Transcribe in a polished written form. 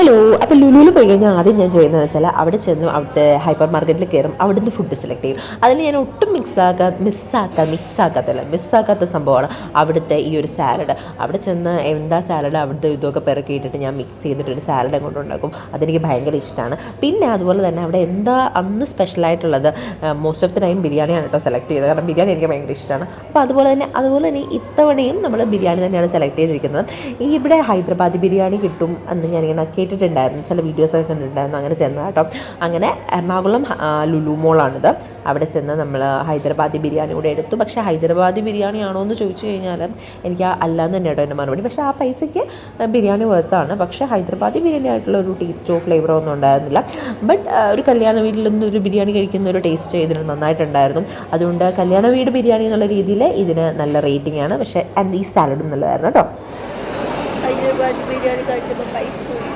Hello. അപ്പോൾ ലുലുവിൽ പോയി കഴിഞ്ഞാൽ ആദ്യം ഞാൻ ചെയ്യുന്നതെന്ന് വെച്ചാൽ അവിടെ ചെന്ന് അവിടുത്തെ ഹൈപ്പർ മാർക്കറ്റിൽ കയറും, അവിടുന്ന് ഫുഡ് സെലക്ട് ചെയ്യും. അതിൽ ഞാൻ ഒട്ടും മിസ്സാക്കാത്ത സംഭവമാണ് അവിടുത്തെ ഈ ഒരു സാലഡ്. അവിടെ ചെന്ന് എന്താ സാലഡ് അവിടുത്തെ ഇതൊക്കെ പിറക്കിയിട്ടിട്ട് ഞാൻ മിക്സ് ചെയ്തിട്ടൊരു സാലഡ് അങ്ങോട്ട് ഉണ്ടാക്കും. അതെനിക്ക് ഭയങ്കര ഇഷ്ടമാണ്. പിന്നെ അതുപോലെ തന്നെ അവിടെ എന്താ അന്ന് സ്പെഷ്യലായിട്ടുള്ളത്, മോസ്റ്റ് ഓഫ് ദി ടൈം ബിരിയാണിയാണ് കേട്ടോ സെലക്ട് ചെയ്തത്. കാരണം ബിരിയാണി എനിക്ക് ഭയങ്കര ഇഷ്ടമാണ്. അപ്പോൾ അതുപോലെ തന്നെ ഇത്തവണയും നമ്മൾ ബിരിയാണി തന്നെയാണ് സെലക്ട് ചെയ്തിരിക്കുന്നത്. ഇവിടെ ഹൈദരാബാദി ബിരിയാണി കിട്ടും എന്ന് ഞാനിങ്ങനെ കേട്ടിട്ടുണ്ടായിരുന്നു, ചില വീഡിയോസൊക്കെ കണ്ടിട്ടുണ്ടായിരുന്നു. അങ്ങനെ ചെന്ന കേട്ടോ. അങ്ങനെ എറണാകുളം ലുലു മോളാണിത്. അവിടെ ചെന്ന് നമ്മൾ ഹൈദരാബാദി ബിരിയാണി കൂടെ എടുത്തു. പക്ഷേ ഹൈദരാബാദി ബിരിയാണി ആണോ എന്ന് ചോദിച്ചു കഴിഞ്ഞാൽ എനിക്ക് അല്ലാന്ന് തന്നെ കേട്ടോ എൻ്റെ മറുപടി. പക്ഷേ ആ പൈസയ്ക്ക് ബിരിയാണി വർത്താണ്. പക്ഷേ ഹൈദരാബാദി ബിരിയാണി ആയിട്ടുള്ള ഒരു ടേസ്റ്റോ ഫ്ലേവറോ ഒന്നും ഉണ്ടായിരുന്നില്ല. ബട്ട് ഒരു കല്യാണ വീട്ടിൽ നിന്ന് ഒരു ബിരിയാണി കഴിക്കുന്ന ഒരു ടേസ്റ്റ് ഇതിന് നന്നായിട്ടുണ്ടായിരുന്നു. അതുകൊണ്ട് കല്യാണ വീട് ബിരിയാണി എന്നുള്ള രീതിയിൽ ഇതിന് നല്ല റേറ്റിംഗ് ആണ്. പക്ഷേ ഈ സാലഡും നല്ലതായിരുന്നു കേട്ടോ. ഹൈദരാബാദ് ബിരിയാണി കഴിച്ചപ്പോൾ പൈസ പോയി.